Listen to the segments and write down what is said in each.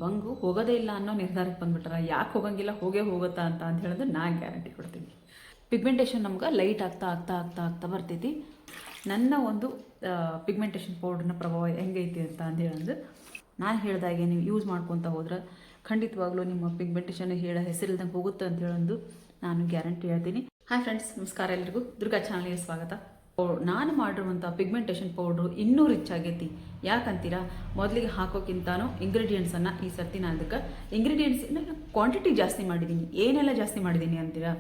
ಬಂಗು ಹೋಗೋದೇ ಇಲ್ಲ ಅನ್ನೋ ನಿರ್ಧಾರಕ್ಕೆ ಬಂದುಬಿಟ್ರೆ ಯಾಕೆ ಹೋಗಂಗಿಲ್ಲ ಹೋಗೇ ಹೋಗುತ್ತಾ ಅಂತ ಹೇಳಿದ್ರೆ ನಾನು ಗ್ಯಾರಂಟಿ ಕೊಡ್ತೀನಿ. ಪಿಗ್ಮೆಂಟೇಷನ್ ನಮ್ಗೆ ಲೈಟ್ ಆಗ್ತಾ ಆಗ್ತಾ ಆಗ್ತಾ ಆಗ್ತಾ ಬರ್ತೈತಿ. ನನ್ನ ಒಂದು ಪಿಗ್ಮೆಂಟೇಷನ್ ಪೌಡ್ರನ್ನ ಪ್ರಭಾವ ಹೆಂಗೈತಿ ಅಂತ ಹೇಳಿದ್ರೆ ನಾನು ಹೇಳಿದಾಗೆ ನೀವು ಯೂಸ್ ಮಾಡ್ಕೊತ ಹೋದ್ರೆ ಖಂಡಿತವಾಗ್ಲೂ ನಿಮ್ಮ ಪಿಗ್ಮೆಂಟೇಷನ್ ಹೆಸರಿಲ್ದಂಗೆ ಹೋಗುತ್ತೆ ಅಂತ ಹೇಳೊಂದು ನಾನು ಗ್ಯಾರಂಟಿ ಹೇಳ್ತೀನಿ. ಹಾಯ್ ಫ್ರೆಂಡ್ಸ್, ನಮಸ್ಕಾರ ಎಲ್ಲರಿಗೂ. ದುರ್ಗಾ ಚಾನಲ್ಗೆ ಸ್ವಾಗತ. ನಾನು ಮಾಡಿರುವಂಥ ಪಿಗ್ಮೆಂಟೇಷನ್ ಪೌಡ್ರು ಇನ್ನೂ ರಿಚ್ ಆಗೈತಿ. ಯಾಕಂತೀರಾ, ಮೊದಲಿಗೆ ಹಾಕೋಕ್ಕಿಂತನೂ ಇಂಗ್ರೀಡಿಯೆಂಟ್ಸನ್ನು ಈ ಸರ್ತಿ ನಾನು ಅದಕ್ಕೆ ಇಂಗ್ರೀಡಿಯೆಂಟ್ಸನ್ನ ಕ್ವಾಂಟಿಟಿ ಜಾಸ್ತಿ ಮಾಡಿದ್ದೀನಿ. ಏನೆಲ್ಲ ಜಾಸ್ತಿ ಮಾಡಿದ್ದೀನಿ ಅಂತೀರಾ,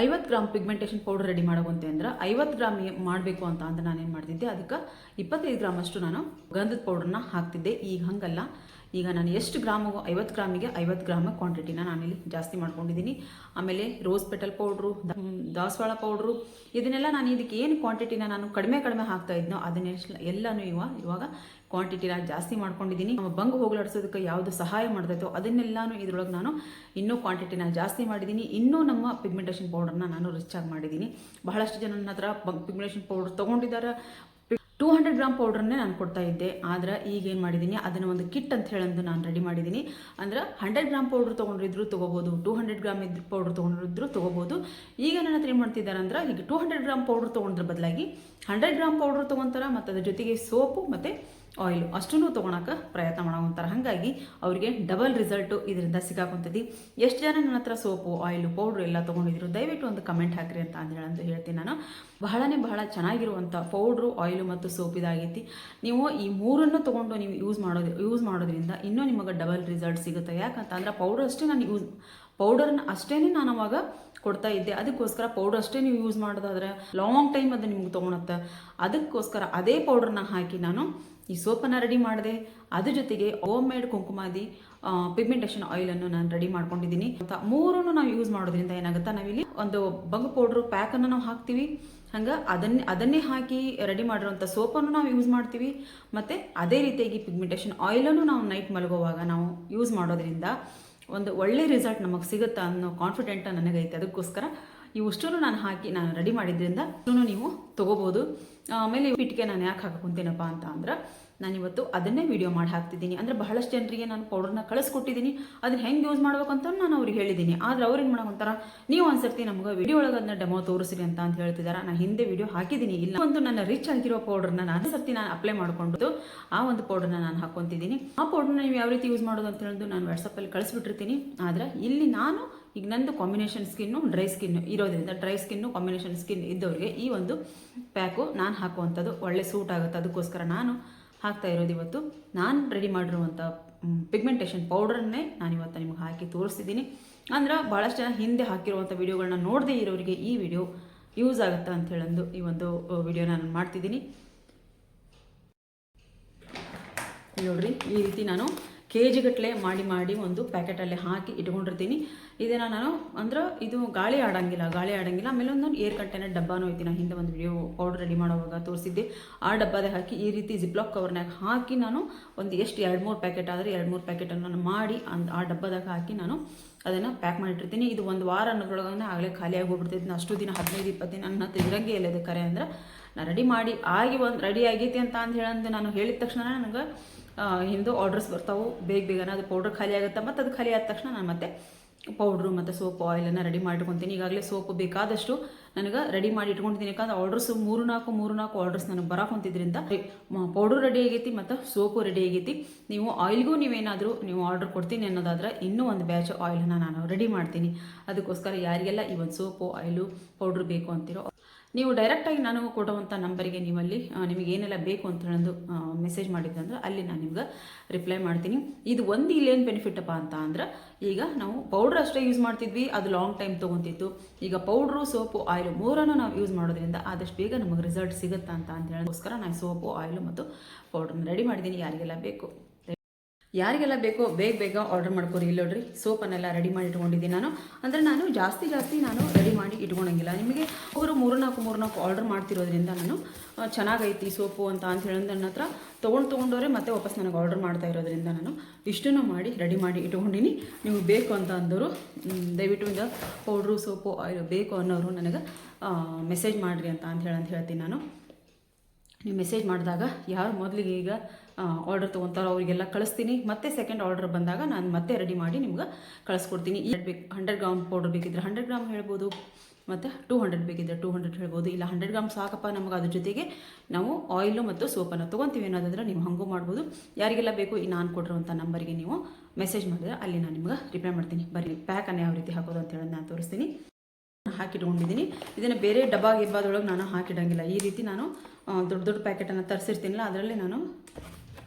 50 ಗ್ರಾಮ್ ಪಿಗ್ಮೆಂಟೇಷನ್ ಪೌಡರ್ ರೆಡಿ ಮಾಡೋವಂತೆ ಅಂದ್ರೆ 50 ಗ್ರಾಮ್ ಮಾಡಬೇಕು ಅಂತ ನಾನೇನು ಮಾಡ್ತಿದ್ದೆ, ಅದಕ್ಕೆ 25 ಗ್ರಾಮ್ ಅಷ್ಟು ನಾನು ಗಂಧದ ಪೌಡ್ರನ್ನ ಹಾಕ್ತಿದ್ದೆ. ಈಗ ಹಂಗಲ್ಲ, ಈಗ ನಾನು ಎಷ್ಟು ಗ್ರಾಮಿಗೂ 50 ಗ್ರಾಮಿಗೆ 50 ಗ್ರಾಮ್ ಕ್ವಾಂಟಿಟಿನ ನಾನಿಲ್ಲಿ ಜಾಸ್ತಿ ಮಾಡ್ಕೊಂಡಿದ್ದೀನಿ. ಆಮೇಲೆ ರೋಸ್ ಪೆಟಲ್ ಪೌಡ್ರು, ದಾಸವಾಳ ಪೌಡ್ರು, ಇದನ್ನೆಲ್ಲ ನಾನು ಇದಕ್ಕೆ ಏನು ಕ್ವಾಂಟಿಟಿನ ನಾನು ಕಡಿಮೆ ಹಾಕ್ತಾ ಇದ್ನೋ ಅದನ್ನೆಲ್ಲ ಎಲ್ಲನೂ ಇವಾಗ ಕ್ವಾಂಟಿಟಿನ ಜಾಸ್ತಿ ಮಾಡ್ಕೊಂಡಿದ್ದೀನಿ. ಬಂಗು ಹೋಗ್ಲಾಡಿಸೋದಕ್ಕೆ ಯಾವುದು ಸಹಾಯ ಮಾಡ್ತೈತೋ ಅದನ್ನೆಲ್ಲಾನು ಇದ್ರೊಳಗೆ ನಾನು ಇನ್ನೂ ಕ್ವಾಂಟಿಟಿನ ಜಾಸ್ತಿ ಮಾಡಿದ್ದೀನಿ. ಇನ್ನೂ ನಮ್ಮ ಪಿಗ್ಮೆಂಟೇಷನ್ ಪೌಡರ್ನ ನಾನು ರಿಚ್ ಆಗಿ ಮಾಡಿದ್ದೀನಿ. ಬಹಳಷ್ಟು ಜನ ನನ್ನ ಹತ್ರ ಪಿಗ್ಮೆಂಟೇಷನ್ ಪೌಡರ್ ತೊಗೊಂಡಿದ್ದಾರೆ. 200 ಗ್ರಾಮ್ ಪೌಡ್ರನ್ನೇ ನಾನು ಕೊಡ್ತಾ ಇದ್ದೆ. ಆದರೆ ಈಗ ಏನು ಮಾಡಿದ್ದೀನಿ, ಅದನ್ನು ಒಂದು ಕಿಟ್ ಅಂತ ಹೇಳಂದು ನಾನು ರೆಡಿ ಮಾಡಿದ್ದೀನಿ. ಅಂದ್ರೆ 100 ಗ್ರಾಮ್ ಪೌಡ್ರ್ ತೊಗೊಂಡಿದ್ರು ತೊಗೋಬೋದು, 200 ಗ್ರಾಮ್ ಪೌಡ್ರ್ ತೊಗೊಂಡಿದ್ರು ತೊಗೋಬೋದು. ಈಗ ನನ್ನ ಹತ್ರ ಏನು ಮಾಡ್ತಿದ್ದಾರೆ ಅಂದ್ರೆ, ಈಗ 200 ಗ್ರಾಮ್ ಪೌಡ್ರ್ ತೊಗೊಂಡ್ರ ಬದಲಾಗಿ 100 ಗ್ರಾಮ್ ಪೌಡ್ರ್ ತೊಗೊತಾರೆ ಮತ್ತು ಅದ್ರ ಜೊತೆಗೆ ಸೋಪು ಮತ್ತು ಆಯಿಲು ಅಷ್ಟನ್ನು ತೊಗೊಳಕ್ಕೆ ಪ್ರಯತ್ನ ಮಾಡೋಂತಾರೆ. ಹಾಗಾಗಿ ಅವರಿಗೆ ಡಬಲ್ ರಿಸಲ್ಟು ಇದರಿಂದ ಸಿಗಾಕೊಂತೈತಿ. ಎಷ್ಟು ಜನ ನನ್ನ ಹತ್ರ ಸೋಪು, ಆಯಿಲು, ಪೌಡ್ರು ಎಲ್ಲ ತೊಗೊಂಡಿದ್ರು ದಯವಿಟ್ಟು ಒಂದು ಕಮೆಂಟ್ ಹಾಕಿರಿ ಅಂತ ಹೇಳ್ತೀನಿ ನಾನು. ಬಹಳ ಚೆನ್ನಾಗಿರುವಂಥ ಪೌಡ್ರು, ಆಯಿಲು ಮತ್ತು ಸೋಪ್ ಇದಾಗೈತಿ. ನೀವು ಈ ಮೂರನ್ನು ತೊಗೊಂಡು ನೀವು ಯೂಸ್ ಮಾಡೋದ್ರಿಂದ ಇನ್ನೂ ನಿಮಗೆ ಡಬಲ್ ರಿಸಲ್ಟ್ ಸಿಗುತ್ತೆ. ಯಾಕಂತಂದ್ರೆ ಪೌಡರ್ನ ಅಷ್ಟೇ ನಾನು ಅವಾಗ ಕೊಡ್ತಾ ಇದ್ದೆ. ಅದಕ್ಕೋಸ್ಕರ ಪೌಡರ್ ಅಷ್ಟೇ ನೀವು ಯೂಸ್ ಮಾಡೋದಾದ್ರೆ ಲಾಂಗ್ ಟೈಮ್ ಅದು ನಿಮ್ಗೆ ತೊಗೊಳುತ್ತೆ. ಅದಕ್ಕೋಸ್ಕರ ಅದೇ ಪೌಡ್ರನ್ನ ಹಾಕಿ ನಾನು ಈ ಸೋಪನ್ನು ರೆಡಿ ಮಾಡಿದೆ. ಅದ್ರ ಜೊತೆಗೆ ಹೋಮ್ ಮೇಡ್ ಕುಂಕುಮಾದಿ ಪಿಗ್ಮೆಂಟೇಷನ್ ಆಯಿಲನ್ನು ನಾನು ರೆಡಿ ಮಾಡ್ಕೊಂಡಿದ್ದೀನಿ. ಮೂರನ್ನು ನಾವು ಯೂಸ್ ಮಾಡೋದ್ರಿಂದ ಏನಾಗುತ್ತೆ, ನಾವಿಲ್ಲಿ ಒಂದು ಬಂಗು ಪೌಡ್ರು ಪ್ಯಾಕನ್ನು ನಾವು ಹಾಕ್ತೀವಿ, ಹಂಗೆ ಅದನ್ನೇ ಹಾಕಿ ರೆಡಿ ಮಾಡಿರೋಂಥ ಸೋಪನ್ನು ನಾವು ಯೂಸ್ ಮಾಡ್ತೀವಿ. ಮತ್ತು ಅದೇ ರೀತಿಯಾಗಿ ಪಿಗ್ಮೆಂಟೇಷನ್ ಆಯಿಲನ್ನು ನಾವು ನೈಟ್ ಮಲಗುವಾಗ ನಾವು ಯೂಸ್ ಮಾಡೋದ್ರಿಂದ ಒಂದು ಒಳ್ಳೆ ರಿಸಲ್ಟ್ ನಮಗೆ ಸಿಗುತ್ತಾ ಅನ್ನೋ ಕಾನ್ಫಿಡೆಂಟ್ ನನಗೈತೆ. ಅದಕ್ಕೋಸ್ಕರ ಇವುಷ್ಟು ನಾನು ರೆಡಿ ಮಾಡಿದ್ರಿಂದ ನೀವು ತೊಗೋಬೋದು. ಆಮೇಲೆ ಇಟ್ಟಿಗೆ ನಾನು ಯಾಕೆ ಹಾಕೊಂತೀನಪ್ಪ ಅಂದ್ರೆ ನಾನಿವತ್ತು ಅದನ್ನೇ ವಿಡಿಯೋ ಮಾಡಿ ಹಾಕ್ತಿದ್ದೀನಿ. ಅಂದರೆ ಬಹಳಷ್ಟು ಜನರಿಗೆ ನಾನು ಪೌಡರ್ನ ಕಳಿಸ್ಕೊಟ್ಟಿದ್ದೀನಿ, ಅದನ್ನ ಹೆಂಗೆ ಯೂಸ್ ಮಾಡ್ಬೇಕು ಅಂತ ನಾನು ಅವ್ರಿಗೆ ಹೇಳಿದ್ದೀನಿ. ಆದರೆ ಅವ್ರು ಏನು ಮಾಡೋಂತಾರ, ನೀವು ಒಂದ್ಸರ್ತಿ ನಮ್ಗೆ ವಿಡಿಯೋ ಒಳಗೆ ಅದನ್ನ ಡೆಮೋ ತೋರಿಸ್ರಿ ಅಂತ ಹೇಳ್ತಿದ್ದಾರೆ. ನಾನು ಹಿಂದೆ ವಿಡಿಯೋ ಹಾಕಿದ್ದೀನಿ. ಇಲ್ಲ ಒಂದು ನನ್ನ ರಿಚ್ ಆಗಿರೋ ಪೌಡರ್ನ ನಾನು ಸರ್ತಿ ನಾನು ಅಪ್ಲೈ ಮಾಡ್ಕೊಂಡು ಆ ಒಂದು ಪೌಡರ್ನ ನಾನು ಹಾಕ್ಕೊತಿದ್ದೀನಿ. ಆ ಪೌಡರ್ನ ನೀವು ಯಾವ ರೀತಿ ಯೂಸ್ ಮಾಡೋದು ಅಂತ ಹೇಳಿದು ನಾನು ವಾಟ್ಸಪ್ಪಲ್ಲಿ ಕಳಿಸ್ಬಿಟ್ಟಿರ್ತೀನಿ. ಆದರೆ ಇಲ್ಲಿ ನಾನು ಈಗ ನಂದು ಕಾಂಬಿನೇಷನ್ ಸ್ಕಿನ್ನು, ಡ್ರೈ ಸ್ಕಿನ್ನು ಇರೋದ್ರಿಂದ ಡ್ರೈ ಸ್ಕಿನ್ನು ಕಾಂಬಿನೇಷನ್ ಸ್ಕಿನ್ ಇದ್ದವರಿಗೆ ಈ ಒಂದು ಪ್ಯಾಕು ನಾನು ಹಾಕುವಂಥದ್ದು ಒಳ್ಳೆ ಸೂಟ್ ಆಗುತ್ತೆ. ಅದಕ್ಕೋಸ್ಕರ ನಾನು ಹಾಕ್ತಾ ಇರೋದು ಇವತ್ತು ನಾನು ರೆಡಿ ಮಾಡಿರುವಂಥ ಪಿಗ್ಮೆಂಟೇಷನ್ ಪೌಡ್ರನ್ನೇ ನಾನಿವತ್ತು ನಿಮಗೆ ಹಾಕಿ ತೋರಿಸ್ತಿದ್ದೀನಿ. ಅಂದ್ರೆ ಭಾಳಷ್ಟು ಜನ ಹಿಂದೆ ಹಾಕಿರುವಂಥ ವಿಡಿಯೋಗಳನ್ನ ನೋಡದೇ ಇರೋರಿಗೆ ಈ ವಿಡಿಯೋ ಯೂಸ್ ಆಗುತ್ತೆ ಅಂತ ಹೇಳಂದು ಈ ಒಂದು ವಿಡಿಯೋ ನಾನು ಮಾಡ್ತಿದ್ದೀನಿ. ನೋಡ್ರಿ, ಈ ರೀತಿ ನಾನು KG ಗಟ್ಟಲೆ ಮಾಡಿ ಒಂದು ಪ್ಯಾಕೆಟಲ್ಲಿ ಹಾಕಿ ಇಟ್ಕೊಂಡಿರ್ತೀನಿ. ಇದನ್ನು ನಾನು ಅಂದ್ರೆ ಇದು ಗಾಳಿ ಆಡಂಗಿಲ್ಲ. ಆಮೇಲೆ ಒಂದು ಏರ್ ಕಂಟೈನರ್ ಡಬ್ಬನೂ ಐತಿ. ನಾನು ಹಿಂದೆ ಒಂದು ವಿಡಿಯೋ ಪೌಡರ್ ರೆಡಿ ಮಾಡೋವಾಗ ತೋರಿಸಿದ್ದೆ. ಆ ಡಬ್ಬದೇ ಹಾಕಿ ಈ ರೀತಿ ಜಿಪ್ಲಾಕ್ ಕವರ್ನಾಗ ಹಾಕಿ ನಾನು ಒಂದು ಎಷ್ಟು 2-3 ಪ್ಯಾಕೆಟ್ ಆದರೆ 2-3 ಪ್ಯಾಕೆಟನ್ನು ನಾನು ಮಾಡಿ ಆ ಡಬ್ಬದಾಗ ಹಾಕಿ ನಾನು ಅದನ್ನು ಪ್ಯಾಕ್ ಮಾಡಿಟ್ಟಿರ್ತೀನಿ. ಇದು ಒಂದು ವಾರ ಅನ್ನೋದ್ರೊಳಗನೆ ಆಗಲೇ ಖಾಲಿಯಾಗಿ ಹೋಗ್ಬಿಡ್ತೈತಿ. ಅಷ್ಟು ದಿನ 15-20 ದಿನ ನನ್ನ ತಿರಂಗೆ ಇಲ್ಲ. ಇದು ಕರೆ ಅಂದ್ರೆ ನಾನು ರೆಡಿ ಮಾಡಿ ರೆಡಿ ಆಗೈತಿ ಅಂತ ಹೇಳಂದು ನಾನು ಹೇಳಿದ ತಕ್ಷಣ ನನಗೆ ಹಿಂದೆ ಆರ್ಡರ್ಸ್ ಬರ್ತಾವೆ ಬೇಗನೆ. ಅದು ಪೌಡ್ರ್ ಖಾಲಿ ಆಗುತ್ತೆ. ಮತ್ತು ಅದು ಖಾಲಿ ಆದ ತಕ್ಷಣ ನಾನು ಮತ್ತೆ ಪೌಡ್ರು ಮತ್ತು ಸೋಪ್ ಆಯಿಲನ್ನು ರೆಡಿ ಮಾಡಿ ಇಟ್ಕೊತೀನಿ. ಈಗಾಗಲೇ ಸೋಪ್ ಬೇಕಾದಷ್ಟು ನನಗೆ ರೆಡಿ ಮಾಡಿ ಇಟ್ಕೊಂಡಿದ್ದೀನಿ. ಯಾಕಂದ್ರೆ ಆರ್ಡರ್ಸು 3-4 ಆರ್ಡರ್ಸ್ ನನಗೆ ಬರೋಕೊಂತಿದ್ರಿಂದ ಪೌಡ್ರು ರೆಡಿ ಆಗೈತಿ ಮತ್ತು ಸೋಪು ರೆಡಿ ಆಗೈತಿ. ನೀವು ಆಯಿಲ್ಗೂ ನೀವು ಆರ್ಡರ್ ಕೊಡ್ತೀನಿ ಅನ್ನೋದಾದ್ರೆ ಇನ್ನೂ ಒಂದು ಬ್ಯಾಚ್ ಆಯಿಲನ್ನು ನಾನು ರೆಡಿ ಮಾಡ್ತೀನಿ. ಅದಕ್ಕೋಸ್ಕರ ಯಾರಿಗೆಲ್ಲ ಈ ಒಂದು ಸೋಪು, ಆಯಿಲು, ಪೌಡ್ರು ಬೇಕು ಅಂತಿರೋ ನೀವು ಡೈರೆಕ್ಟಾಗಿ ನಾನು ಕೊಡುವಂಥ ನಂಬರಿಗೆ ನೀವಲ್ಲಿ ನಿಮಗೆ ಏನೆಲ್ಲ ಬೇಕು ಅಂತ ಹೇಳೋದು ಮೆಸೇಜ್ ಮಾಡಿದ್ದಂದ್ರೆ ಅಲ್ಲಿ ನಾನು ನಿಮ್ಗೆ ರಿಪ್ಲೈ ಮಾಡ್ತೀನಿ. ಇದು ಒಂದು ಇಲ್ಲೇನು ಬೆನಿಫಿಟಪ್ಪ ಅಂದ್ರೆ, ಈಗ ನಾವು ಪೌಡ್ರ್ ಅಷ್ಟೇ ಯೂಸ್ ಮಾಡ್ತಿದ್ವಿ, ಅದು ಲಾಂಗ್ ಟೈಮ್ ತೊಗೊತಿತ್ತು. ಈಗ ಪೌಡ್ರು, ಸೋಪು, ಆಯಿಲು ಮೂರನ್ನು ನಾವು ಯೂಸ್ ಮಾಡೋದ್ರಿಂದ ಆದಷ್ಟು ಬೇಗ ನಮಗೆ ರಿಸಲ್ಟ್ ಸಿಗುತ್ತಾ ಅಂತ ಹೇಳೋದಕ್ಕೋಸ್ಕರ ನಾನು ಸೋಪು, ಆಯಿಲು ಮತ್ತು ಪೌಡ್ರನ್ನ ರೆಡಿ ಮಾಡಿದ್ದೀನಿ. ಯಾರಿಗೆಲ್ಲ ಬೇಕೋ ಬೇಗ ಆರ್ಡರ್ ಮಾಡ್ಕೊರಿ. ಇಲ್ಲ ನೋಡ್ರಿ, ಸೋಪನ್ನೆಲ್ಲ ರೆಡಿ ಮಾಡಿ ಇಟ್ಕೊಂಡಿದ್ದೀನಿ ನಾನು. ಅಂದರೆ ನಾನು ಜಾಸ್ತಿ ನಾನು ರೆಡಿ ಮಾಡಿ ಇಟ್ಕೊಳಂಗಿಲ್ಲ. ನಿಮಗೆ ಅವರು 3-4 ಆರ್ಡರ್ ಮಾಡ್ತಿರೋದ್ರಿಂದ ನಾನು ಚೆನ್ನಾಗೈತಿ ಸೋಪು ಅಂತ ಹೇಳೋದು ನನ್ನ ಹತ್ರ ತೊಗೊಂಡವ್ರೆ ಮತ್ತೆ ವಾಪಸ್ ನನಗೆ ಆರ್ಡರ್ ಮಾಡ್ತಾ ಇರೋದ್ರಿಂದ ನಾನು ಇಷ್ಟನ್ನು ಮಾಡಿ ರೆಡಿ ಮಾಡಿ ಇಟ್ಕೊಂಡಿನಿ. ನೀವು ಬೇಕು ಅಂತ ಅಂದವರು ದಯವಿಟ್ಟು ಇದು ಪೌಡ್ರು, ಸೋಪು, ಆಯಿಲ್ ಬೇಕು ಅನ್ನೋರು ನನಗೆ ಮೆಸೇಜ್ ಮಾಡಿರಿ ಅಂತ ಹೇಳ್ತೀನಿ ನಾನು. ನೀವು ಮೆಸೇಜ್ ಮಾಡಿದಾಗ ಯಾರು ಮೊದಲಿಗೆ ಈಗ ಆರ್ಡರ್ ತೊಗೊತಾರೋ ಅವರಿಗೆಲ್ಲ ಕಳಿಸ್ತೀನಿ. ಮತ್ತೆ ಸೆಕೆಂಡ್ ಆರ್ಡರ್ ಬಂದಾಗ ನಾನು ಮತ್ತೆ ರೆಡಿ ಮಾಡಿ ನಿಮ್ಗೆ ಕಳಿಸ್ಕೊಡ್ತೀನಿ. 100 ಗ್ರಾಮ್ ಪೌಡರ್ ಬೇಕಿದ್ರೆ 100 ಗ್ರಾಮ್ ಹೇಳ್ಬೋದು, ಮತ್ತು 200 ಬೇಕಿದ್ರೆ 200 ಹೇಳ್ಬೋದು. ಇಲ್ಲ 100 ಗ್ರಾಮ್ ಸಾಕಪ್ಪ ನಮಗೆ, ಅದ್ರ ಜೊತೆಗೆ ನಾವು ಆಯಿಲು ಮತ್ತು ಸೋಪನ್ನು ತೊಗೊತೀವಿ ಅನ್ನೋದಾದ್ರೆ ನೀವು ಹಾಗೂ ಮಾಡ್ಬೋದು. ಯಾರಿಗೆಲ್ಲ ಬೇಕು ಈ ನಾನು ಕೊಟ್ಟಿರುವಂಥ ನಂಬರಿಗೆ ನೀವು ಮೆಸೇಜ್ ಮಾಡಿದ್ರೆ ಅಲ್ಲಿ ನಾನು ನಿಮ್ಗೆ ರಿಪ್ಲೈ ಮಾಡ್ತೀನಿ. ಬರೀ ಪ್ಯಾಕನ್ನು ಯಾವ ರೀತಿ ಹಾಕೋದು ಅಂತ ಹೇಳೋದು ನಾನು ತೋರಿಸ್ತೀನಿ. ಹಾಕಿಟ್ಕೊಂಡಿದ್ದೀನಿ. ಇದನ್ನು ಬೇರೆ ಡಬ್ಬಾ ಗಿಬ್ಬಾದೊಳಗೆ ನಾನು ಹಾಕಿಡೋಂಗಿಲ್ಲ. ಈ ರೀತಿ ನಾನು ದೊಡ್ಡ ದೊಡ್ಡ ಪ್ಯಾಕೆಟನ್ನು ತರಿಸಿರ್ತೀನಲ್ಲ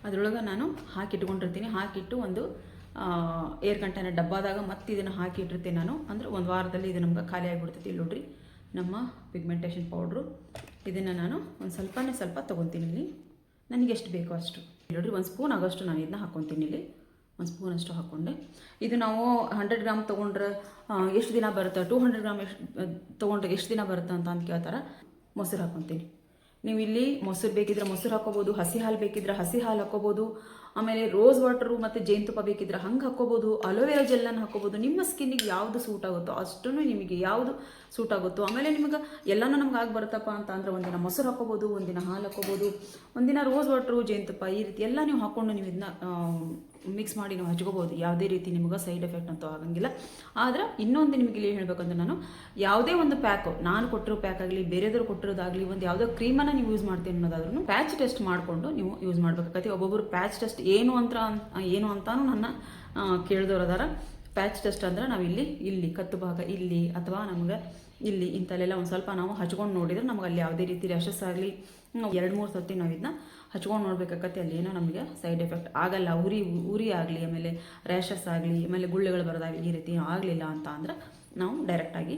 ಅದರೊಳಗೆ ನಾನು ಹಾಕಿಟ್ಕೊಂಡಿರ್ತೀನಿ. ಹಾಕಿಟ್ಟು ಒಂದು ಏರ್ ಕಂಟೈನರ್ ಡಬ್ಬಾದಾಗ ಮತ್ತೆ ಇದನ್ನು ಹಾಕಿಟ್ಟಿರ್ತೀನಿ ನಾನು. ಅಂದರೆ ಒಂದು ವಾರದಲ್ಲಿ ಇದು ನಮ್ಗೆ ಖಾಲಿ ಆಗಿಬಿಡ್ತೈತಿ. ಇಲ್ಲಿ ನೋಡ್ರಿ ನಮ್ಮ ಪಿಗ್ಮೆಂಟೇಷನ್ ಪೌಡ್ರು. ಇದನ್ನು ನಾನು ಒಂದು ಸ್ವಲ್ಪ ತೊಗೊತೀನಿ. ಇಲ್ಲಿ ನನಗೆ ಎಷ್ಟು ಬೇಕೋ ಅಷ್ಟು ನೋಡ್ರಿ, 1 ಸ್ಪೂನ್ ಆಗೋಷ್ಟು ನಾನು ಇದನ್ನ ಹಾಕ್ಕೊತೀನಿ. ಇಲ್ಲಿ 1 ಸ್ಪೂನ್ ಅಷ್ಟು ಹಾಕ್ಕೊಂಡೆ. ಇದು ನಾವು 100 ಗ್ರಾಮ್ ತೊಗೊಂಡ್ರೆ ಎಷ್ಟು ದಿನ ಬರುತ್ತೆ, 200 ಗ್ರಾಮ್ ತೊಗೊಂಡ್ರೆ ಎಷ್ಟು ದಿನ ಬರುತ್ತೆ ಅಂತ ಕೇಳ್ತಾರೆ. ಮೊಸರು ಹಾಕ್ಕೊತೀನಿ. ನೀವು ಇಲ್ಲಿ ಮೊಸರು ಬೇಕಿದ್ರೆ ಮೊಸರು ಹಾಕ್ಕೋಬೋದು, ಹಸಿ ಹಾಲು ಬೇಕಿದ್ರೆ ಹಸಿ ಹಾಲು ಹಾಕ್ಕೋಬೋದು, ಆಮೇಲೆ ರೋಸ್ ವಾಟರು ಮತ್ತು ಜೇನುತುಪ್ಪ ಬೇಕಿದ್ರೆ ಹಂಗೆ ಹಾಕ್ಕೋಬೋದು, ಅಲೋವೆರಾ ಜೆಲ್ಲನ್ನು ಹಾಕ್ಕೋಬೋದು. ನಿಮ್ಮ ಸ್ಕಿನ್ನಿಗೆ ಯಾವುದು ಸೂಟ್ ಆಗುತ್ತೋ ಅಷ್ಟೂ ನಿಮಗೆ ಯಾವುದು ಸೂಟ್ ಆಗುತ್ತೋ. ಆಮೇಲೆ ನಿಮಗೆ ಎಲ್ಲನೂ ನಮ್ಗೆ ಆಗಿ ಬರುತ್ತಪ್ಪ ಅಂತ ಅಂದರೆ ಒಂದಿನ ಮೊಸರು ಹಾಕ್ಕೋಬೋದು, ಒಂದಿನ ಹಾಲು ಹಾಕ್ಕೋಬೋದು, ಒಂದಿನ ರೋಸ್ ವಾಟ್ರು ಜೇನುತುಪ್ಪ ಈ ರೀತಿ ಎಲ್ಲ ನೀವು ಹಾಕ್ಕೊಂಡು ನೀವು ಇದನ್ನ ಮಿಕ್ಸ್ ಮಾಡಿ ನೀವು ಹಚ್ಕೋಬೋದು. ಯಾವುದೇ ರೀತಿ ನಿಮಗೆ ಸೈಡ್ ಎಫೆಕ್ಟ್ ಅಂತೂ ಆಗಂಗಿಲ್ಲ. ಆದರೆ ಇನ್ನೊಂದು ನಿಮಗೆ ಇಲ್ಲಿ ಹೇಳಬೇಕಂದ್ರೆ, ನಾನು ಯಾವುದೇ ಒಂದು ಪ್ಯಾಕು, ನಾನು ಕೊಟ್ಟಿರೋ ಪ್ಯಾಕ್ ಆಗಲಿ ಬೇರೆದವ್ರು ಕೊಟ್ಟಿರೋದಾಗಲಿ, ಒಂದು ಯಾವುದೋ ಕ್ರೀಮನ್ನು ನೀವು ಯೂಸ್ ಮಾಡ್ತೀನಿ ಅನ್ನೋದಾದ್ರೂ ಪ್ಯಾಚ್ ಟೆಸ್ಟ್ ಮಾಡಿಕೊಂಡು ನೀವು ಯೂಸ್ ಮಾಡಬೇಕಾಗತ್ತೆ. ಒಬ್ಬೊಬ್ಬರು ಪ್ಯಾಚ್ ಟೆಸ್ಟ್ ಏನು ಅಂತಾನು ನನ್ನ ಕೇಳಿದವ್ರು ಅದಾರ. ಪ್ಯಾಚ್ ಟೆಸ್ಟ್ ಅಂದ್ರೆ ನಾವು ಇಲ್ಲಿ ಕತ್ತು ಭಾಗ ಇಲ್ಲಿ ಅಥವಾ ನಮ್ಗೆ ಇಲ್ಲಿ ಇಂಥಲ್ಲೆಲ್ಲ ಒಂದು ಸ್ವಲ್ಪ ನಾವು ಹಚ್ಕೊಂಡು ನೋಡಿದ್ರೆ ನಮ್ಗೆ ಅಲ್ಲಿ ಯಾವುದೇ ರೀತಿ ರ್ಯಾಷಸ್ ಆಗಲಿ 2-3 ಸತಿ ನಾವು ಇದನ್ನ ಹಚ್ಕೊಂಡು ನೋಡ್ಬೇಕಾಗತ್ತೆ. ಅಲ್ಲಿ ಏನೋ ನಮಗೆ ಸೈಡ್ ಎಫೆಕ್ಟ್ ಆಗಲ್ಲ. ಉರಿ ಆಗಲಿ, ಆಮೇಲೆ ರ್ಯಾಷಸ್ ಆಗಲಿ, ಆಮೇಲೆ ಗುಳ್ಳೆಗಳು ಬರೋದಾಗಲಿ ಈ ರೀತಿ ಆಗಲಿಲ್ಲ ಅಂತ ಅಂದ್ರೆ ನಾವು ಡೈರೆಕ್ಟಾಗಿ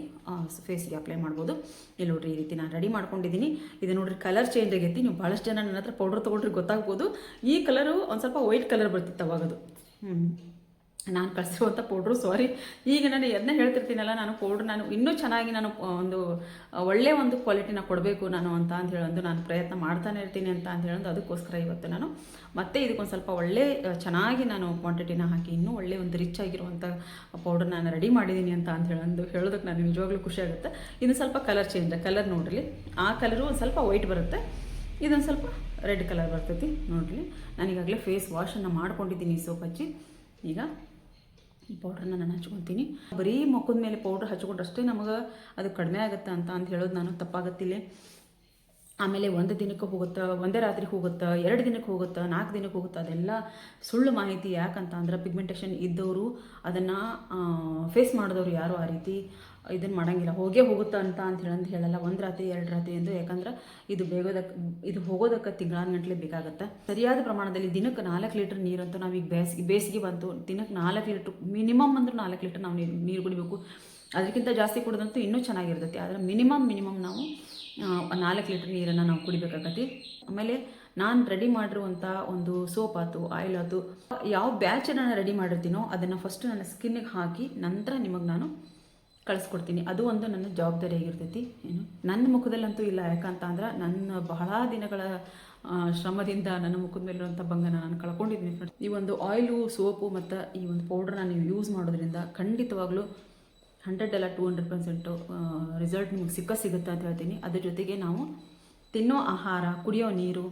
ಫೇಸ್ಗೆ ಅಪ್ಲೈ ಮಾಡ್ಬೋದು. ಇಲ್ಲಿ ನೋಡ್ರಿ ಈ ರೀತಿ ನಾನು ರೆಡಿ ಮಾಡ್ಕೊಂಡಿದ್ದೀನಿ. ಇದು ನೋಡ್ರಿ ಕಲರ್ ಚೇಂಜ್ ಆಗೈತಿ. ನೀವು ಭಾಳಷ್ಟು ಜನ ನನ್ನ ಹತ್ರ ಪೌಡರ್ ತೊಗೊಂಡ್ರೆ ಗೊತ್ತಾಗ್ಬೋದು. ಈ ಕಲರು ಒಂದು ಸ್ವಲ್ಪ ವೈಟ್ ಕಲರ್ ಬರ್ತಿತ್ತು ಅವಾಗದು. ನಾನು ಕಳಿಸಿರುವಂಥ ಪೌಡ್ರು, ಸಾರಿ, ಈಗ ನಾನು ಅದನ್ನ ಹೇಳ್ತಿರ್ತೀನಲ್ಲ, ನಾನು ಪೌಡ್ರ್ ನಾನು ಇನ್ನೂ ಚೆನ್ನಾಗಿ ನಾನು ಒಳ್ಳೆಯ ಒಂದು ಕ್ವಾಲಿಟಿನ ಕೊಡಬೇಕು ನಾನು ಅಂತ ಹೇಳೋದು ನಾನು ಪ್ರಯತ್ನ ಮಾಡ್ತಾನೆ ಇರ್ತೀನಿ ಅಂತ ಹೇಳೋದು. ಅದಕ್ಕೋಸ್ಕರ ಇವತ್ತು ನಾನು ಮತ್ತೆ ಇದಕ್ಕೊಂದು ಸ್ವಲ್ಪ ಒಳ್ಳೆ ಚೆನ್ನಾಗಿ ನಾನು ಕ್ವಾಂಟಿಟಿನ ಹಾಕಿ ಇನ್ನೂ ಒಳ್ಳೆ ಒಂದು ರಿಚ್ ಆಗಿರುವಂಥ ಪೌಡರ್ ನಾನು ರೆಡಿ ಮಾಡಿದ್ದೀನಿ ಅಂತ ಹೇಳೋದಕ್ಕೆ ನಾನು ನಿಜವಾಗ್ಲೂ ಖುಷಿ ಆಗುತ್ತೆ. ಇದು ಸ್ವಲ್ಪ ಕಲರ್ ಚೇಂಜ್, ಕಲರ್ ನೋಡ್ರಿ, ಆ ಕಲರು ಒಂದು ಸ್ವಲ್ಪ ವೈಟ್ ಬರುತ್ತೆ, ಇದೊಂದು ಸ್ವಲ್ಪ ರೆಡ್ ಕಲರ್ ಬರ್ತೈತಿ ನೋಡ್ರಿ. ನಾನೀಗಾಗಲೇ ಫೇಸ್ ವಾಶನ್ನು ಮಾಡ್ಕೊಂಡಿದ್ದೀನಿ ಸೋಪ್ ಹಚ್ಚಿ. ಈಗ ಈ ಪೌಡ್ರನ್ನ ನಾನು ಹಚ್ಕೊತೀನಿ. ಬರೀ ಮುಖದ ಮೇಲೆ ಪೌಡ್ರ್ ಹಚ್ಕೊಂಡ್ರಷ್ಟೇ ನಮಗೆ ಅದು ಕಡಿಮೆ ಆಗುತ್ತೆ ಅಂತ ಹೇಳೋದು ನಾನು ತಪ್ಪಾಗತ್ತಿಲ್ಲ. ಆಮೇಲೆ 1 ದಿನಕ್ಕೆ ಹೋಗುತ್ತೆ, ಒಂದೇ ರಾತ್ರಿ ಹೋಗುತ್ತೆ, 2 ದಿನಕ್ಕೆ ಹೋಗುತ್ತೆ, 4 ದಿನಕ್ಕೆ ಹೋಗುತ್ತೆ, ಅದೆಲ್ಲ ಸುಳ್ಳು ಮಾಹಿತಿ. ಯಾಕಂತ ಅಂದ್ರೆ ಪಿಗ್ಮೆಂಟೇಷನ್ ಇದ್ದವರು ಅದನ್ನು ಫೇಸ್ ಮಾಡಿದವರು ಯಾರು ಆ ರೀತಿ ಇದನ್ನು ಮಾಡೋಂಗಿಲ್ಲ. ಹೋಗುತ್ತೆ ಅಂತ ಹೇಳಲ್ಲ. 1 ರಾತ್ರಿ 2 ರಾತ್ರಿ ಎಂದು. ಯಾಕಂದ್ರೆ ಇದು ಹೋಗೋದಕ್ಕೆ ತಿಂಗಳಾನ್ಗಂಟ್ಲೆ ಬೇಕಾಗುತ್ತೆ. ಸರಿಯಾದ ಪ್ರಮಾಣದಲ್ಲಿ ದಿನಕ್ಕೆ 4 ಲೀಟರ್ ನೀರಂತೂ ನಾವೀಗ ಬೇಸಿಗೆ ಬಂತು, ದಿನಕ್ಕೆ 4 ಲೀಟ್ರ್ ಮಿನಿಮಮ್ ಅಂದ್ರೆ 4 ಲೀಟರ್ ನಾವು ನೀರು ಕುಡಿಬೇಕು. ಅದಕ್ಕಿಂತ ಜಾಸ್ತಿ ಕುಡಿದಂತೂ ಇನ್ನೂ ಚೆನ್ನಾಗಿರ್ತೈತಿ. ಆದರೆ ಮಿನಿಮಮ್ ನಾವು 4 ಲೀಟ್ರ್ ನೀರನ್ನು ನಾವು ಕುಡಿಬೇಕಾಗತ್ತೆ. ಆಮೇಲೆ ನಾನು ರೆಡಿ ಮಾಡಿರುವಂಥ ಒಂದು ಸೋಪ್ ಆಯ್ತು, ಆಯಿಲ್ ಆಯ್ತು, ಯಾವ ಬ್ಯಾಚನ್ನು ನಾನು ರೆಡಿ ಮಾಡಿರ್ತೀನೋ ಅದನ್ನು ಫಸ್ಟ್ ನನ್ನ ಸ್ಕಿನ್ನಿಗೆ ಹಾಕಿ ನಂತರ ನಿಮಗೆ ನಾನು ಕಳಿಸ್ಕೊಡ್ತೀನಿ. ಅದು ಒಂದು ನನ್ನ ಜವಾಬ್ದಾರಿ ಆಗಿರ್ತೈತಿ. ನನ್ನ ಮುಖದಲ್ಲಂತೂ ಇಲ್ಲ. ಯಾಕಂತ ಅಂದ್ರೆ ನನ್ನ ಬಹಳ ದಿನಗಳ ಶ್ರಮದಿಂದ ನನ್ನ ಮುಖದ ಮೇಲಿರುವಂಥ ಭಂಗನ ನಾನು ಕಳ್ಕೊಂಡಿದ್ದೀನಿ ಫ್ರೆಂಡ್ಸ್. ಈ ಒಂದು ಆಯಿಲು, ಸೋಪು ಮತ್ತು ಈ ಒಂದು ಪೌಡ್ರನ್ನ ನೀವು ಯೂಸ್ ಮಾಡೋದ್ರಿಂದ ಖಂಡಿತವಾಗ್ಲೂ 100 ಅಲ್ಲ 200% ರಿಸಲ್ಟ್ ನಿಮಗೆ ಸಿಗುತ್ತೆ ಅಂತ ಹೇಳ್ತೀನಿ. ಅದ್ರ ಜೊತೆಗೆ ನಾವು ತಿನ್ನೋ ಆಹಾರ, ಕುಡಿಯೋ ನೀರು,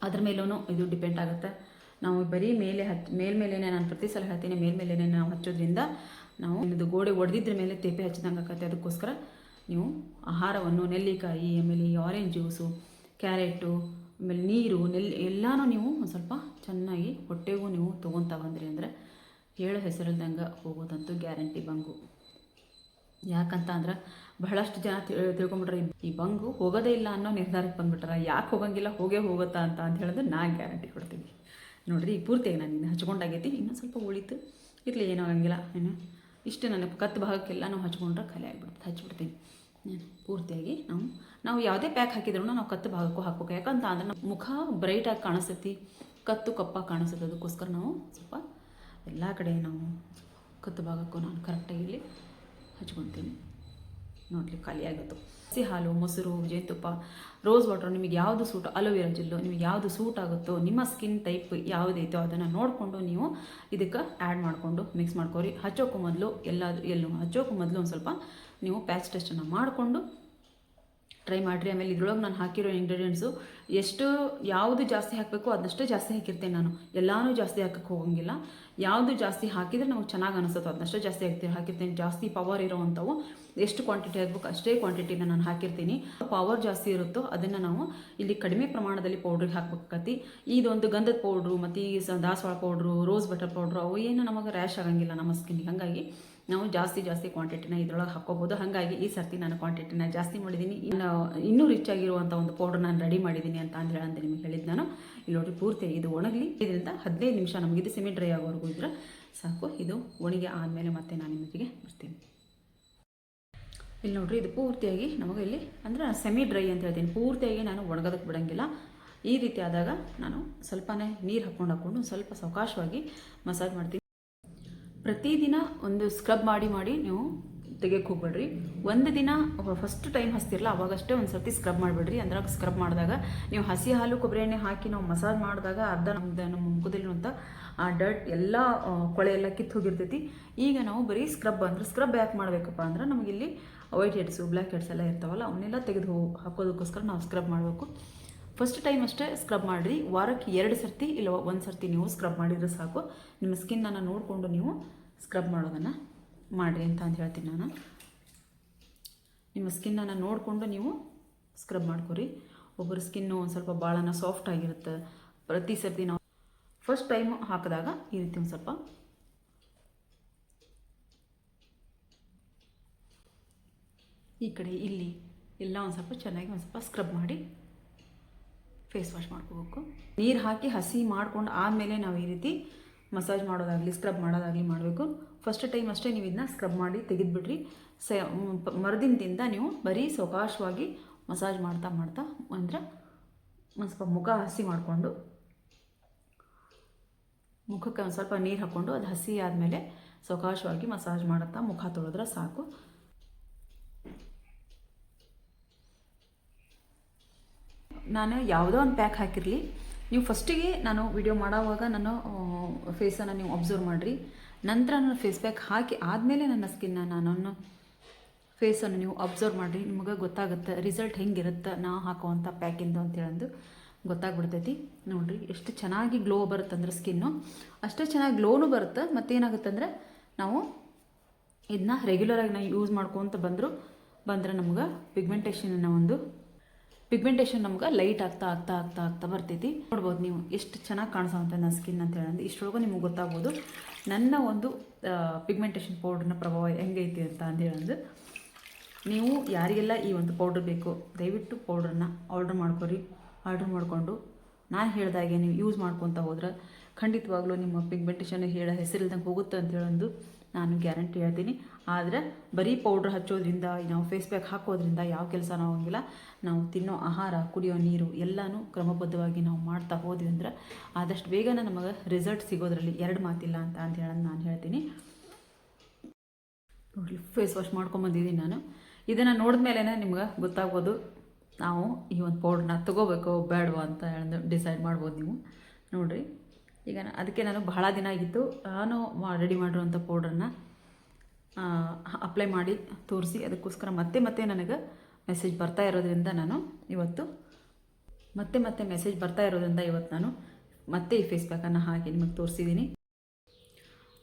ಅದ್ರ ಮೇಲೂ ಇದು ಡಿಪೆಂಡ್ ಆಗುತ್ತೆ. ನಾವು ಬರೀ ಮೇಲ್ಮೇಲೆ ನಾನು ಪ್ರತಿ ಸಲ ಹೇಳ್ತೀನಿ, ಮೇಲ್ಮೇಲೆ ನಾವು ಹಚ್ಚೋದ್ರಿಂದ ನಾವು ಇದು ಗೋಡೆ ಒಡೆದಿದ್ರ ಮೇಲೆ ತೇಪೆ ಹಚ್ಚಿದಂಗೆ ಆಗುತ್ತೆ. ಅದಕ್ಕೋಸ್ಕರ ನೀವು ಆಹಾರವನ್ನು ನೆಲ್ಲಿಕಾಯಿ, ಆಮೇಲೆ ಈ ಆರೆಂಜ್ ಜ್ಯೂಸು, ಕ್ಯಾರೆಟು, ಆಮೇಲೆ ನೀರು, ಎಲ್ಲನೂ ನೀವು ಒಂದು ಸ್ವಲ್ಪ ಚೆನ್ನಾಗಿ ಹೊಟ್ಟೆಗೂ ನೀವು ತೊಗೊತಾ ಬಂದ್ರಿ ಅಂದರೆ ಹೇಳೋ ಹೆಸರಿಲ್ದಂಗೆ ಹೋಗೋದಂತೂ ಗ್ಯಾರಂಟಿ ಬಂಗು. ಯಾಕಂತ ಅಂದ್ರೆ ಬಹಳಷ್ಟು ಜನ ತಿಳ್ಕೊಂಬಿಟ್ರೆ ಈ ಬಂಗು ಹೋಗೋದೇ ಇಲ್ಲ ಅನ್ನೋ ನಿರ್ಧಾರಕ್ಕೆ ಬಂದುಬಿಟ್ರೆ. ಯಾಕೆ ಹೋಗಂಗಿಲ್ಲ, ಹೋಗುತ್ತಾ ಅಂತ ಹೇಳಿದ್ರೆ ನಾನು ಗ್ಯಾರಂಟಿ ಕೊಡ್ತೀನಿ. ನೋಡಿರಿ ಈ ಪೂರ್ತಿಯಾಗಿ ನಾನು ಇನ್ನು ಹಚ್ಕೊಂಡಾಗೈತಿ, ಇನ್ನೂ ಸ್ವಲ್ಪ ಉಳಿತು ಇರಲಿ, ಏನೋ ಆಗಂಗಿಲ್ಲ. ಇಷ್ಟು ನನಗೆ ಕತ್ತು ಭಾಗಕ್ಕೆಲ್ಲ ನಾವು ಹಚ್ಕೊಂಡ್ರೆ ಖಾಲಿ ಹಚ್ಬಿಡ್ತೀನಿ ಪೂರ್ತಿಯಾಗಿ. ನಾವು ಯಾವುದೇ ಪ್ಯಾಕ್ ಹಾಕಿದ್ರೂ ನಾವು ಕತ್ತು ಭಾಗಕ್ಕೂ ಹಾಕ್ಬೇಕು. ಯಾಕಂತ ಅಂದ್ರೆ ನಮ್ಮ ಮುಖ ಬ್ರೈಟಾಗಿ ಕಾಣಿಸ್ತೈತಿ, ಕತ್ತು ಕಪ್ಪಾಗಿ ಕಾಣಿಸ್ತೈತಿ. ಅದಕ್ಕೋಸ್ಕರ ನಾವು ಸ್ವಲ್ಪ ಎಲ್ಲ ಕಡೆ ನಾವು ಕತ್ತು ಭಾಗಕ್ಕೂ ನಾನು ಕರೆಕ್ಟಾಗಿ ಇಲ್ಲಿ ಹಚ್ಕೊತೀನಿ. ನೋಡಲಿ ಖಾಲಿ ಆಗುತ್ತೆ. ಹಸಿ ಹಾಲು, ಮೊಸರು, ಜೇನುತುಪ್ಪ, ರೋಸ್ ವಾಟರ್, ನಿಮಗೆ ಯಾವುದು ಸೂಟ್, ಅಲೋವೆರಾ ಜೆಲ್ಲು, ನಿಮಗೆ ಯಾವುದು ಸೂಟ್ ಆಗುತ್ತೋ, ನಿಮ್ಮ ಸ್ಕಿನ್ ಟೈಪ್ ಯಾವುದೈತೋ ಅದನ್ನು ನೋಡಿಕೊಂಡು ನೀವು ಇದಕ್ಕೆ ಆ್ಯಡ್ ಮಾಡಿಕೊಂಡು ಮಿಕ್ಸ್ ಮಾಡ್ಕೊರಿ. ಹಚ್ಚೋಕ್ಕೂ ಮೊದಲು ಹಚ್ಚೋಕ್ಕೂ ಮೊದಲು ಒಂದು ಸ್ವಲ್ಪ ನೀವು ಪ್ಯಾಚ್ ಟೆಸ್ಟನ್ನು ಮಾಡಿಕೊಂಡು ಟ್ರೈ ಮಾಡಿರಿ. ಆಮೇಲೆ ಇದ್ರೊಳಗೆ ನಾನು ಹಾಕಿರೋ ಇಂಗ್ರೀಡಿಯೆಂಟ್ಸು ಎಷ್ಟು ಯಾವುದು ಜಾಸ್ತಿ ಹಾಕಬೇಕು ಅದನ್ನಷ್ಟೇ ಜಾಸ್ತಿ ಹಾಕಿರ್ತೇನೆ ನಾನು. ಎಲ್ಲನೂ ಜಾಸ್ತಿ ಹಾಕಕ್ಕೆ ಹೋಗಂಗಿಲ್ಲ. ಯಾವುದು ಜಾಸ್ತಿ ಹಾಕಿದರೆ ನಮಗೆ ಚೆನ್ನಾಗಿ ಅನಿಸುತ್ತೋ ಅದನ್ನಷ್ಟೇ ಜಾಸ್ತಿ ಹಾಕಿರ್ತೇನೆ. ಜಾಸ್ತಿ ಪವರ್ ಇರೋವಂಥವು ಎಷ್ಟು ಕ್ವಾಂಟಿಟಿ ಹಾಕಬೇಕು ಅಷ್ಟೇ ಕ್ವಾಂಟಿಟಿನ ನಾನು ಹಾಕಿರ್ತೀನಿ. ಪವರ್ ಜಾಸ್ತಿ ಇರುತ್ತೋ ಅದನ್ನು ನಾವು ಇಲ್ಲಿ ಕಡಿಮೆ ಪ್ರಮಾಣದಲ್ಲಿ ಪೌಡ್ರಿಗೆ ಹಾಕ್ಬೇಕಾಗತ್ತೆ. ಇದೊಂದು ಗಂಧದ ಪೌಡ್ರು ಮತ್ತು ಈ ದಾಸವಾಳ ಪೌಡ್ರು, ರೋಸ್ ಬಟರ್ ಪೌಡ್ರು ಅವು ಏನು ನಮಗೆ ರ್ಯಾಶ್ ಆಗಂಗಿಲ್ಲ ನಮ್ಮ ಸ್ಕಿನ್ನಿಗೆ. ಹಾಗಾಗಿ ನಾವು ಜಾಸ್ತಿ ಕ್ವಾಂಟಿಟಿನ ಇದ್ರೊಳಗೆ ಹಾಕ್ಕೋಬೋದು. ಹಾಗಾಗಿ ಈ ಸರ್ತಿ ನಾನು ಕ್ವಾಂಟಿಟಿನ ಜಾಸ್ತಿ ಮಾಡಿದ್ದೀನಿ. ಇನ್ನೂ ರಿಚ್ ಆಗಿರುವಂಥ ಒಂದು ಪೌಡರ್ ನಾನು ರೆಡಿ ಮಾಡಿದ್ದೀನಿ ಅಂತ ನಿಮಗೆ ಹೇಳಿದ್ದು ನಾನು. ಇಲ್ಲಿ ನೋಡಿರಿ ಪೂರ್ತಿ ಇದು ಒಣಗಲಿ. ಇದರಿಂದ 15 ನಿಮಿಷ ನಮಗೆ ಇದು ಸೆಮಿ ಡ್ರೈ ಆಗೋವರೆಗೂ ಇದ್ರೆ ಸಾಕು. ಇದು ಒಣಗಿ ಆದಮೇಲೆ ಮತ್ತೆ ನಾನು ನಿಮಗೆ ಬರ್ತೀನಿ. ಇಲ್ಲಿ ನೋಡಿರಿ ಇದು ಪೂರ್ತಿಯಾಗಿ ನಮಗೆ ಇಲ್ಲಿ ಅಂದರೆ ಸೆಮಿ ಡ್ರೈ ಅಂತ ಹೇಳ್ತೀನಿ. ಪೂರ್ತಿಯಾಗಿ ನಾನು ಒಣಗೋದಕ್ಕೆ ಬಿಡೋಂಗಿಲ್ಲ. ಈ ರೀತಿ ಆದಾಗ ನಾನು ಸ್ವಲ್ಪನೇ ನೀರು ಹಾಕ್ಕೊಂಡು ಸ್ವಲ್ಪ ಸಾವಕಾಶವಾಗಿ ಮಸಾಜ್ ಮಾಡ್ತೀನಿ. ಪ್ರತಿದಿನ ಒಂದು ಸ್ಕ್ರಬ್ ಮಾಡಿ ನೀವು ತೆಗೆಯಕ್ಕೆ ಹೋಗ್ಬೇಡ್ರಿ. ಒಂದು ದಿನ ಫಸ್ಟ್ ಟೈಮ್ ಹಚ್ತಿರಲ್ಲ ಅವಾಗಷ್ಟೇ ಒಂದು ಸರ್ತಿ ಸ್ಕ್ರಬ್ ಮಾಡಿಬಿಡ್ರಿ. ಅಂದ್ರೆ ಸ್ಕ್ರಬ್ ಮಾಡಿದಾಗ ನೀವು ಹಸಿ ಹಾಲು ಕೊಬ್ಬರಿ ಎಣ್ಣೆ ಹಾಕಿ ನಾವು ಮಸಾಜ್ ಮಾಡಿದಾಗ ಅರ್ಧ ನಮ್ಮ ಮುಖದಲ್ಲಿರುವಂಥ ಆ ಡರ್ಟ್ ಎಲ್ಲ ಕೊಳೆ ಎಲ್ಲ ಕಿತ್ತು ಹೋಗಿರ್ತೈತಿ. ಈಗ ನಾವು ಬರೀ ಸ್ಕ್ರಬ್ ಯಾಕೆ ಮಾಡಬೇಕಪ್ಪ ಅಂದ್ರೆ ನಮಗಿಲ್ಲಿ ವೈಟ್ ಹೆಡ್ಸು ಬ್ಲ್ಯಾಕ್ ಹೆಡ್ಸ್ ಎಲ್ಲ ಇರ್ತಾವಲ್ಲ ಅವನ್ನೆಲ್ಲ ತೆಗೆದು ಹಾಕೋದಕ್ಕೋಸ್ಕರ ನಾವು ಸ್ಕ್ರಬ್ ಮಾಡಬೇಕು. ಫಸ್ಟ್ ಟೈಮ್ ಅಷ್ಟೇ ಸ್ಕ್ರಬ್ ಮಾಡಿರಿ. ವಾರಕ್ಕೆ 2 ಸರ್ತಿ ಇಲ್ಲ 1 ಸರ್ತಿ ನೀವು ಸ್ಕ್ರಬ್ ಮಾಡಿದರೆ ಸಾಕು. ನಿಮ್ಮ ಸ್ಕಿನ್ನನ್ನು ನೋಡಿಕೊಂಡು ನೀವು ಸ್ಕ್ರಬ್ ಮಾಡೋದನ್ನು ಮಾಡಿರಿ ಅಂತ ಹೇಳ್ತೀನಿ ನಾನು. ನಿಮ್ಮ ಸ್ಕಿನ್ನನ್ನು ನೋಡಿಕೊಂಡು ನೀವು ಸ್ಕ್ರಬ್ ಮಾಡ್ಕೊರಿ. ಒಬ್ಬರು ಸ್ಕಿನ್ನು ಒಂದು ಸ್ವಲ್ಪ ಭಾಳನ ಸಾಫ್ಟ್ ಆಗಿರುತ್ತೆ. ಪ್ರತಿ ಸರ್ತಿ ನಾವು ಫಸ್ಟ್ ಟೈಮ್ ಹಾಕಿದಾಗ ಈ ರೀತಿ ಒಂದು ಸ್ವಲ್ಪ ಈ ಕಡೆ ಇಲ್ಲಿ ಎಲ್ಲ ಒಂದು ಸ್ವಲ್ಪ ಚೆನ್ನಾಗಿ ಒಂದು ಸ್ವಲ್ಪ ಸ್ಕ್ರಬ್ ಮಾಡಿ ಫೇಸ್ ವಾಶ್ ಮಾಡ್ಕೋಬೇಕು. ನೀರು ಹಾಕಿ ಹಸಿ ಮಾಡ್ಕೊಂಡು ಆದಮೇಲೆ ನಾವು ಈ ರೀತಿ ಮಸಾಜ್ ಮಾಡೋದಾಗಲಿ ಸ್ಕ್ರಬ್ ಮಾಡೋದಾಗಲಿ ಮಾಡಬೇಕು. ಫಸ್ಟ್ ಟೈಮ್ ಅಷ್ಟೇ ನೀವು ಇದನ್ನ ಸ್ಕ್ರಬ್ ಮಾಡಿ ತೆಗೆದುಬಿಡ್ರಿ. ಮರುದಿನದಿಂದ ನೀವು ಬರೀ ಸಾವಕಾಶವಾಗಿ ಮಸಾಜ್ ಮಾಡ್ತಾ ಅಂದರೆ ಒಂದು ಸ್ವಲ್ಪ ಮುಖ ಹಸಿ ಮಾಡಿಕೊಂಡು ಮುಖಕ್ಕೆ ಒಂದು ಸ್ವಲ್ಪ ನೀರು ಹಾಕ್ಕೊಂಡು ಅದು ಹಸಿ ಆದಮೇಲೆ ಸಾವಕಾಶವಾಗಿ ಮಸಾಜ್ ಮಾಡುತ್ತಾ ಮುಖ ತೊಳೆದ್ರೆ ಸಾಕು. ನಾನು ಯಾವುದೋ ಒಂದು ಪ್ಯಾಕ್ ಹಾಕಿರಲಿ, ನೀವು ಫಸ್ಟಿಗೆ ನಾನು ವಿಡಿಯೋ ಮಾಡೋವಾಗ ನಾನು ಫೇಸನ್ನು ನೀವು ಅಬ್ಸರ್ವ್ ಮಾಡಿರಿ. ನಂತರ ನಾನು ಫೇಸ್ ಪ್ಯಾಕ್ ಹಾಕಿ ಆದಮೇಲೆ ನನ್ನ ನನ್ನ ಫೇಸನ್ನು ನೀವು ಅಬ್ಸರ್ವ್ ಮಾಡಿರಿ. ನಿಮಗೆ ಗೊತ್ತಾಗುತ್ತೆ ರಿಸಲ್ಟ್ ಹೆಂಗಿರುತ್ತೆ ನಾ ಹಾಕುವಂಥ ಪ್ಯಾಕಿಂದು ಅಂತೇಳಂದು ಗೊತ್ತಾಗ್ಬಿಡ್ತೈತಿ. ನೋಡಿರಿ ಎಷ್ಟು ಚೆನ್ನಾಗಿ ಗ್ಲೋ ಬರುತ್ತೆ ಅಂದ್ರೆ ಸ್ಕಿನ್ನು ಅಷ್ಟೇ ಚೆನ್ನಾಗಿ ಗ್ಲೋನು ಬರುತ್ತೆ. ಮತ್ತೇನಾಗುತ್ತೆ ಅಂದರೆ ನಾವು ಇದನ್ನ ರೆಗ್ಯುಲರಾಗಿ ನಾವು ಯೂಸ್ ಮಾಡ್ಕೊತ ಬಂದರೆ ನಮ್ಗೆ ಪಿಗ್ಮೆಂಟೇಷನ್ ನಮ್ಗೆ ಲೈಟ್ ಆಗ್ತಾ ಬರ್ತೈತಿ. ನೋಡ್ಬೋದು ನೀವು ಎಷ್ಟು ಚೆನ್ನಾಗಿ ಕಾಣಿಸೋವಂಥ ನನ್ನ ಸ್ಕಿನ್ ಅಂತ ಹೇಳಂದು. ಇಷ್ಟರೊಳಗೂ ನಿಮಗೆ ಗೊತ್ತಾಗ್ಬೋದು ನನ್ನ ಒಂದು ಪಿಗ್ಮೆಂಟೇಷನ್ ಪೌಡ್ರನ್ನ ಪ್ರಭಾವ ಹೆಂಗೈತಿ ಅಂತ ಹೇಳಂದು. ನೀವು ಯಾರಿಗೆಲ್ಲ ಈ ಒಂದು ಪೌಡ್ರ್ ಬೇಕು ದಯವಿಟ್ಟು ಪೌಡ್ರನ್ನ ಆರ್ಡ್ರ್ ಮಾಡಿಕೊಂಡು ನಾನು ಹೇಳಿದಾಗೆ ನೀವು ಯೂಸ್ ಮಾಡ್ಕೊತ ಹೋದ್ರೆ ಖಂಡಿತವಾಗ್ಲೂ ನಿಮ್ಮ ಪಿಗ್ಮೆಂಟೇಷನ್ ಹೆಸರಿಲ್ದಂಗೆ ಹೋಗುತ್ತೆ ಅಂತ ಹೇಳಂದು ನಾನು ಗ್ಯಾರಂಟಿ ಹೇಳ್ತೀನಿ. ಆದರೆ ಬರೀ ಪೌಡ್ರ್ ಹಚ್ಚೋದ್ರಿಂದ ನಾವು ಫೇಸ್ ಪ್ಯಾಕ್ ಹಾಕೋದ್ರಿಂದ ಯಾವ ಕೆಲಸನೂ ಆಗೋಂಗಿಲ್ಲ. ನಾವು ತಿನ್ನೋ ಆಹಾರ ಕುಡಿಯೋ ನೀರು ಎಲ್ಲನೂ ಕ್ರಮಬದ್ಧವಾಗಿ ನಾವು ಮಾಡ್ತಾ ಹೋದ್ವಿ ಅಂದ್ರೆ ಆದಷ್ಟು ಬೇಗನೆ ನಮಗೆ ರಿಸಲ್ಟ್ ಸಿಗೋದ್ರಲ್ಲಿ 2 ಮಾತಿಲ್ಲ ಅಂತ ಹೇಳೋದು ನಾನು ಹೇಳ್ತೀನಿ. ನೋಡಲಿ ಫೇಸ್ ವಾಶ್ ಮಾಡ್ಕೊಂಬಂದಿದ್ದೀನಿ ನಾನು. ಇದನ್ನು ನೋಡಿದ ಮೇಲೆ ನಿಮ್ಗೆ ಗೊತ್ತಾಗ್ಬೋದು ನಾವು ಈ ಒಂದು ಪೌಡ್ರನ್ನ ತೊಗೋಬೇಕೋ ಬೇಡವೋ ಅಂತ ಹೇಳೋದು ಡಿಸೈಡ್ ಮಾಡ್ಬೋದು ನೀವು. ನೋಡಿರಿ ಈಗ ಅದಕ್ಕೆ ನಾನು ಬಹಳ ದಿನ ಆಗಿತ್ತು ನಾನು ರೆಡಿ ಮಾಡಿರುವಂಥ ಪೌಡ್ರನ್ನ ಅಪ್ಲೈ ಮಾಡಿ ತೋರಿಸಿ ಅದಕ್ಕೋಸ್ಕರ ಮತ್ತೆ ನನಗೆ ಮೆಸೇಜ್ ಬರ್ತಾ ಇರೋದ್ರಿಂದ ನಾನು ಇವತ್ತು ನಾನು ಮತ್ತೆ ಈ ಫೇಸ್ ಪ್ಯಾಕನ್ನು ಹಾಕಿ ನಿಮಗೆ ತೋರಿಸಿದ್ದೀನಿ.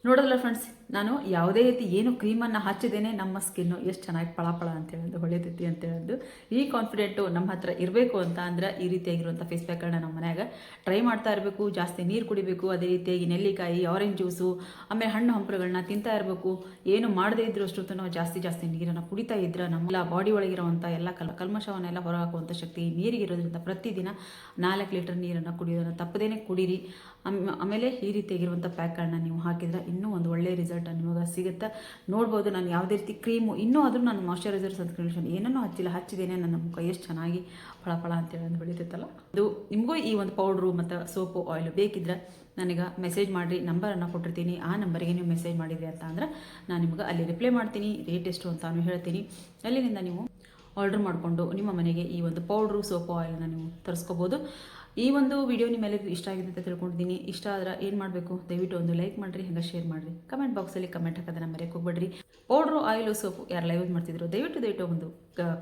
ನೋಡೋದಲ್ಲ ಫ್ರೆಂಡ್ಸ್, ನಾನು ಯಾವುದೇ ರೀತಿ ಏನು ಕ್ರೀಮನ್ನು ಹಚ್ಚಿದೇನೆ ನಮ್ಮ ಸ್ಕಿನ್ನು ಎಷ್ಟು ಚೆನ್ನಾಗಿ ಪಳಪಳ ಅಂತೇಳೋದು ಹೊಳೆತೈತಿ ಅಂತೇಳೋದು. ಈ ಕಾನ್ಫಿಡೆಂಟು ನಮ್ಮ ಹತ್ರ ಇರಬೇಕು ಅಂತ ಅಂದ್ರೆ ಈ ರೀತಿಯಾಗಿರುವಂಥ ಫೇಸ್ ಪ್ಯಾಕನ್ನು ನಮ್ಮ ಮನ್ಯಾಗ ಟ್ರೈ ಮಾಡ್ತಾ ಇರಬೇಕು. ಜಾಸ್ತಿ ನೀರು ಕುಡಿಬೇಕು. ಅದೇ ರೀತಿಯಾಗಿ ನೆಲ್ಲಿಕಾಯಿ, ಆರೆಂಜ್ ಜ್ಯೂಸು, ಆಮೇಲೆ ಹಣ್ಣು ಹಂಪಲುಗಳನ್ನ ತಿಂತಾ ಇರಬೇಕು. ಏನು ಮಾಡದೇ ಇದ್ರೂ ಅಷ್ಟು ನಾವು ಜಾಸ್ತಿ ನೀರನ್ನು ಕುಡಿತಾ ಇದ್ರೆ ನಮ್ಮ ಬಾಡಿ ಒಳಗಿರುವಂಥ ಎಲ್ಲ ಕಲ್ಮಶವನ್ನೆಲ್ಲ ಹೊರಹಾಕುವಂಥ ಶಕ್ತಿ ನೀರಿಗಿರೋದ್ರಿಂದ ಪ್ರತಿದಿನ 4 ಲೀಟರ್ ನೀರನ್ನು ಕುಡಿಯೋದನ್ನು ತಪ್ಪದೇನೆ ಕುಡೀರಿ. ಆಮೇಲೆ ಈ ರೀತಿಯಾಗಿರುವಂಥ ಪ್ಯಾಕ್ಗಳನ್ನ ನೀವು ಹಾಕಿದ್ರೆ ಇನ್ನೂ ಒಂದು ಒಳ್ಳೆಯ ರಿಸಲ್ಟ್ ನಿಮಗೆ ಸಿಗುತ್ತೆ. ನೋಡ್ಬೋದು ನಾನು ಯಾವುದೇ ರೀತಿ ಕ್ರೀಮು ಆದರೂ ನಾನು ಮಾಯ್ಶ್ಚರೈಸರ್ ಸನ್ಸ್ಕ್ರೀನ್ ಏನನ್ನೂ ಹಚ್ಚಿದ್ದೇನೆ ನನ್ನ ಮುಖ ಎಷ್ಟು ಚೆನ್ನಾಗಿ ಫಳ ಅಂತೇಳಿ ಬೆಳೀತೈತಲ್ಲ. ಅದು ನಿಮಗೂ ಈ ಒಂದು ಪೌಡ್ರು ಮತ್ತು ಸೋಪು ಆಯಿಲ್ ಬೇಕಿದ್ರೆ ನನಗೆ ಮೆಸೇಜ್ ಮಾಡಿರಿ. ನಂಬರನ್ನು ಕೊಟ್ಟಿರ್ತೀನಿ. ಆ ನಂಬರಿಗೆ ನೀವು ಮೆಸೇಜ್ ಮಾಡಿದ್ರಿ ಅಂತ ಅಂದ್ರೆ ನಾನು ನಿಮ್ಗೆ ಅಲ್ಲಿ ರಿಪ್ಲೈ ಮಾಡ್ತೀನಿ. ರೇಟ್ ಎಷ್ಟು ಅಂತ ಹೇಳ್ತೀನಿ. ಅಲ್ಲಿನಿಂದ ನೀವು ಆರ್ಡ್ರ್ ಮಾಡಿಕೊಂಡು ನಿಮ್ಮ ಮನೆಗೆ ಈ ಒಂದು ಪೌಡ್ರು ಸೋಪು ಆಯಿಲನ್ನು ನೀವು ತರಿಸ್ಕೋಬೋದು. ಈ ಒಂದು ವಿಡಿಯೋ ನಿಮ್ಮೆಲ್ಲರಿಗೂ ಇಷ್ಟ ಆಗಿದೆ ಅಂತ ತಿಳ್ಕೊಂಡಿದ್ದೀನಿ. ಇಷ್ಟ ಆದ್ರೆ ಏನು ಮಾಡಬೇಕು, ದಯವಿಟ್ಟು ಒಂದು ಲೈಕ್ ಮಾಡಿರಿ, ಹಂಗೆ ಶೇರ್ ಮಾಡಿರಿ, ಕಮೆಂಟ್ ಬಾಕ್ಸಲ್ಲಿ ಕಮೆಂಟ್ ಹಾಕೋದನ್ನ ಮರೆಯೋಕೆ ಹೋಗ್ಬೇಡ್ರಿ. ಪೌಡ್ರು ಆಯಿಲು ಸೋಪು ಯಾರೆಲ್ಲ ಯೂಸ್ ಮಾಡ್ತಿದ್ರು ದಯವಿಟ್ಟು ಒಂದು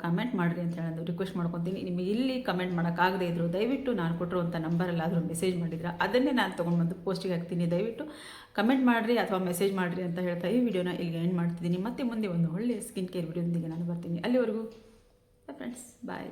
ಕಮೆಂಟ್ ಮಾಡಿರಿ ಅಂತ ಹೇಳೋದು ರಿಕ್ವೆಸ್ಟ್ ಮಾಡ್ಕೊತೀನಿ. ನಿಮಗೆ ಇಲ್ಲಿ ಕಮೆಂಟ್ ಮಾಡೋಕ್ಕಾಗದೇ ಇದ್ರು ದಯವಿಟ್ಟು ನಾನು ಕೊಟ್ಟಿರುವಂಥ ನಂಬರಲ್ಲಾದರೂ ಮೆಸೇಜ್ ಮಾಡಿದ್ರೆ ಅದನ್ನೇ ನಾನು ತೊಗೊಂಡ್ಬಂದು ಪೋಸ್ಟಿಗೆ ಹಾಕ್ತೀನಿ. ದಯವಿಟ್ಟು ಕಮೆಂಟ್ ಮಾಡಿರಿ ಅಥವಾ ಮೆಸೇಜ್ ಮಾಡಿರಿ ಅಂತ ಹೇಳ್ತಾ ಈ ವಿಡಿಯೋನ ಇಲ್ಲಿಗೆ ಎಂಡ್ ಮಾಡ್ತಿದ್ದೀನಿ. ಮತ್ತೆ ಮುಂದೆ ಒಂದು ಒಳ್ಳೆಯ ಸ್ಕಿನ್ ಕೇರ್ ವಿಡಿಯೋದೊಂದಿಗೆ ನಾನು ಬರ್ತೀನಿ. ಅಲ್ಲಿವರೆಗೂ ಫ್ರೆಂಡ್ಸ್ ಬಾಯ್.